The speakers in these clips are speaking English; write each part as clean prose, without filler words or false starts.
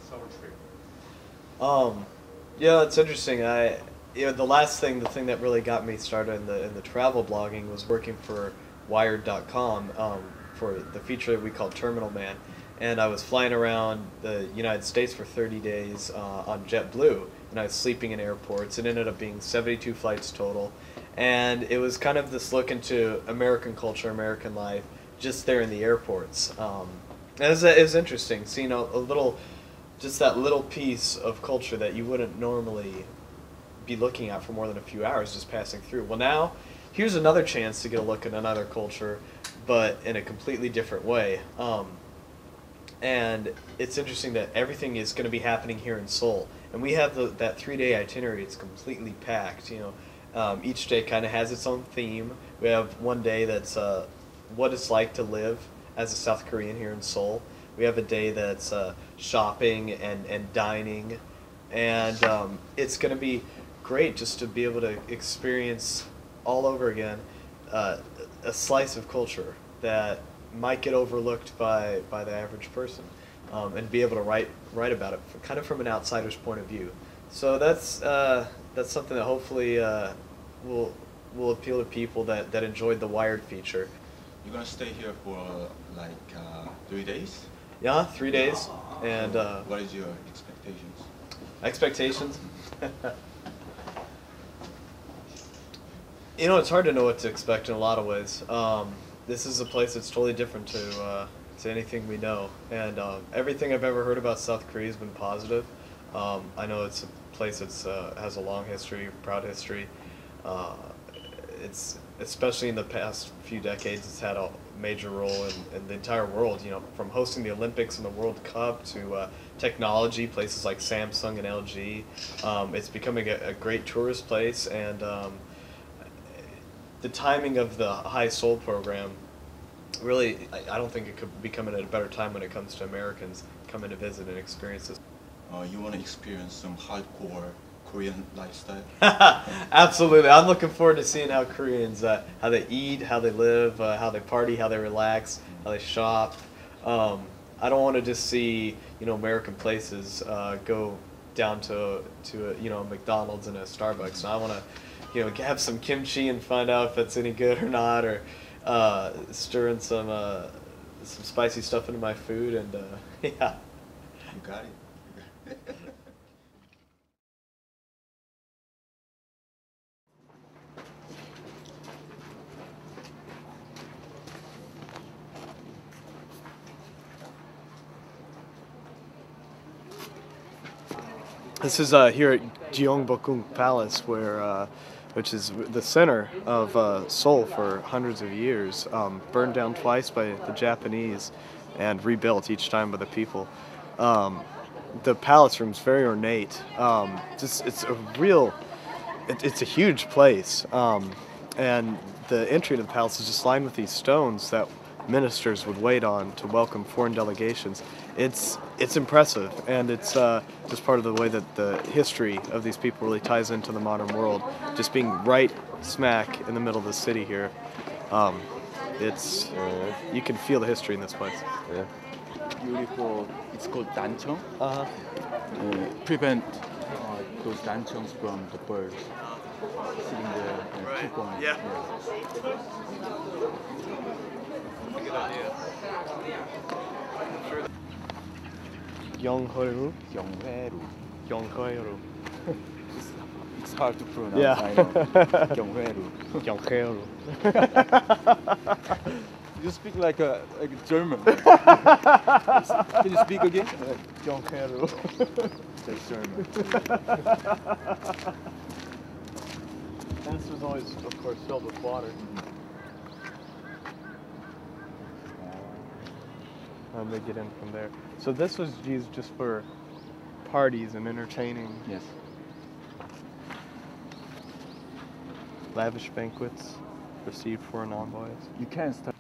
summer trip? Yeah, it's interesting. The thing that really got me started in the travel blogging was working for Wired.com for the feature that we call Terminal Man, and I was flying around the United States for 30 days on JetBlue, and I was sleeping in airports. It ended up being 72 flights total, and it was kind of this look into American culture, American life, just there in the airports. It was interesting seeing a little, just that little piece of culture that you wouldn't normally be looking at for more than a few hours just passing through. Well, now, here's another chance to get a look at another culture, but in a completely different way. And it's interesting that everything is going to be happening here in Seoul. And we have that 3-day itinerary. It's completely packed. Each day kind of has its own theme. We have one day that's what it's like to live as a South Korean here in Seoul. We have a day that's shopping and dining. And it's going to be great just to be able to experience all over again a slice of culture that might get overlooked by the average person, and be able to write about it kind of from an outsider's point of view. So that's something that hopefully will appeal to people that enjoyed the Wired feature. You're gonna stay here for 3 days? Yeah, 3 days. And what is your expectations? expectations? It's hard to know what to expect in a lot of ways. This is a place that's totally different to anything we know, and everything I've ever heard about South Korea has been positive. I know it's a place that's has a long history, proud history. It's especially in the past few decades, it's had a major role in the entire world. From hosting the Olympics and the World Cup to technology, places like Samsung and LG. It's becoming a great tourist place, and the timing of the High Seoul program, really, I don't think it could be coming at a better time when it comes to Americans coming to visit and experience this. You want to experience some hardcore Korean lifestyle? Absolutely. I'm looking forward to seeing how Koreans, how they eat, how they live, how they party, how they relax, how they shop. I don't want to just see, American places go down to a McDonald's and a Starbucks. I want to have some kimchi and find out if it's any good or not, or stir in some spicy stuff into my food, and yeah. You got it. This is here at Gyeongbukgung Palace, which is the center of Seoul for hundreds of years, burned down twice by the Japanese and rebuilt each time by the people. The palace room is very ornate. It's a huge place, and the entry to the palace is just lined with these stones that ministers would wait on to welcome foreign delegations. It's impressive, and it's just part of the way that the history of these people really ties into the modern world. Just being right smack in the middle of the city here, you can feel the history in this place. Yeah. Beautiful. It's called dancheong. Uh-huh. Prevent those dancheongs from the birds sitting there and keep on. Yeah. Good idea. Gyeonghwaeru. Gyeonghwaeru. Gyeonghwaeru. It's hard to pronounce. Yeah. I know. Gyeonghwaeru. Gyeonghwaeru. You speak like a German. Can you speak again? Gyeonghwaeru. That's German. And this was always, of course, filled with water. And they get in from there. So this was used just for parties and entertaining. Yes. Lavish banquets received foreign envoys. You can't start.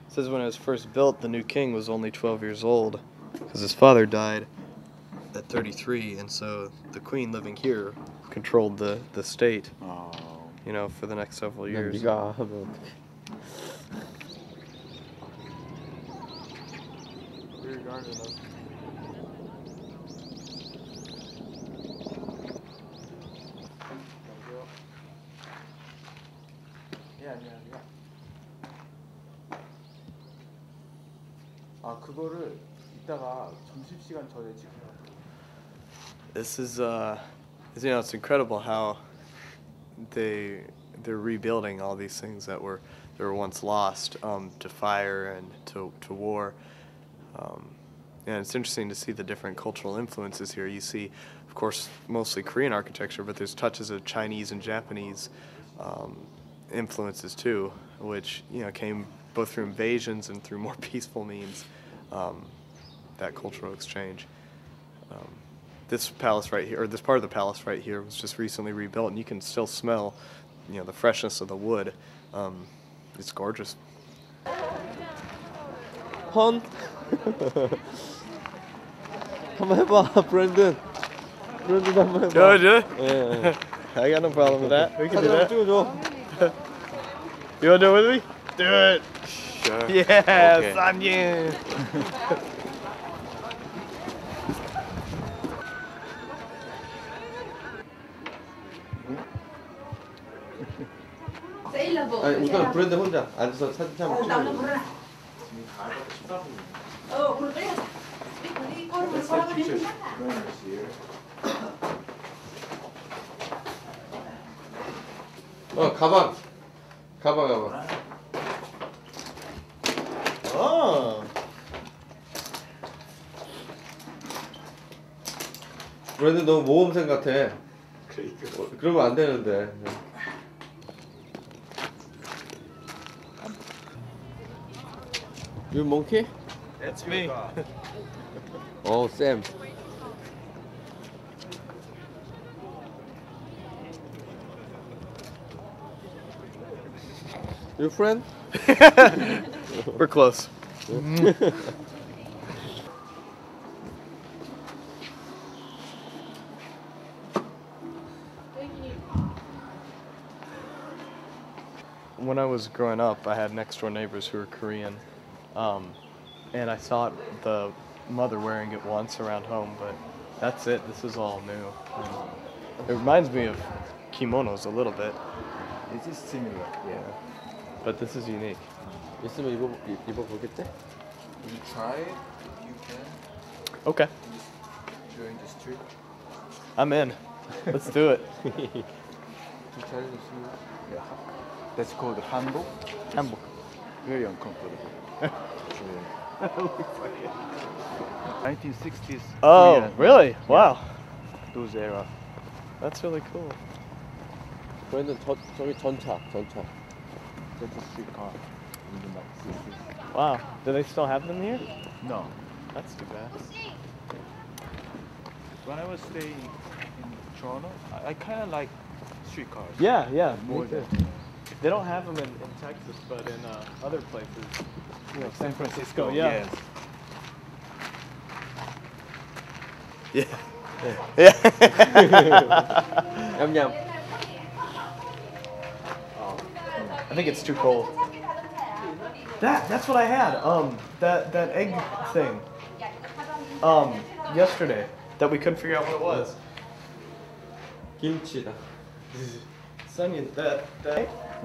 It says when it was first built, the new king was only 12 years old because his father died at 33, and so the queen living here controlled the state, Oh. for the next several years. 네가 하면 Rear garden of. 예, 안녕하세요. 아, 그거를 이따가 점심시간 전에 지금. This is you know, it's incredible how they're rebuilding all these things that were once lost to fire and to war. And it's interesting to see the different cultural influences here. You see, of course, mostly Korean architecture, but there's touches of Chinese and Japanese influences too, which, you know, came both through invasions and through more peaceful means. That cultural exchange. This palace right here, or this part of the palace right here, was just recently rebuilt, and you can still smell, you know, the freshness of the wood. It's gorgeous. 헌 한번 해봐 브랜든 한번 해봐. Good, 예. I got no problem with that. We can do 사진 한번 that. 찍어줘. You wanna do it with me? Do it. Sure. Yes, on you. 아니 우선 브랜든 혼자 앉아서 사진 한번 찍어줘. 가방. Oh. 브랜든 너무 모험생 같아. 그러면 안 되는데. You monkey? That's me. Oh, Sam. Your friend? We're close. When I was growing up, I had next door neighbors who were Korean, and I saw the mother wearing it once around home, but that's it. This is all new. It reminds me of kimonos a little bit, It is similar. Yeah. but this is unique. 있으면 입어보겠대? You try it. You can Okay, during the street. I'm in. Let's do it. You try to see. Yeah. That's called hanbok. Hanbok. Very uncomfortable. Yeah. 1960s. Oh, Korean. really? Wow. Those era. That's really cool. 브랜든 저기 전차. That's a streetcar in the 60s. Wow. Do they still have them here? No. That's too bad. When I was staying in Toronto, I kind of like streetcars. Yeah. More Me too. than They don't have them in Texas, but in other places. You know, San Francisco. Yeah. Yes. Yeah. 냠냠. I think it's too cold. That's what I had. That egg thing. Yesterday that we couldn't figure out what it was. 김치다. Sonia,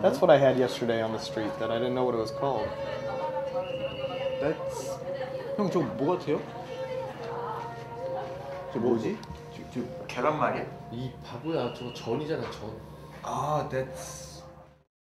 that's what I had yesterday on the street that I didn't know what it was called. That's. 형, 저 뭐 같아요? 저 뭐지? 저 계란말이? 이 바보야, 저거 전이잖아 전. Ah, that's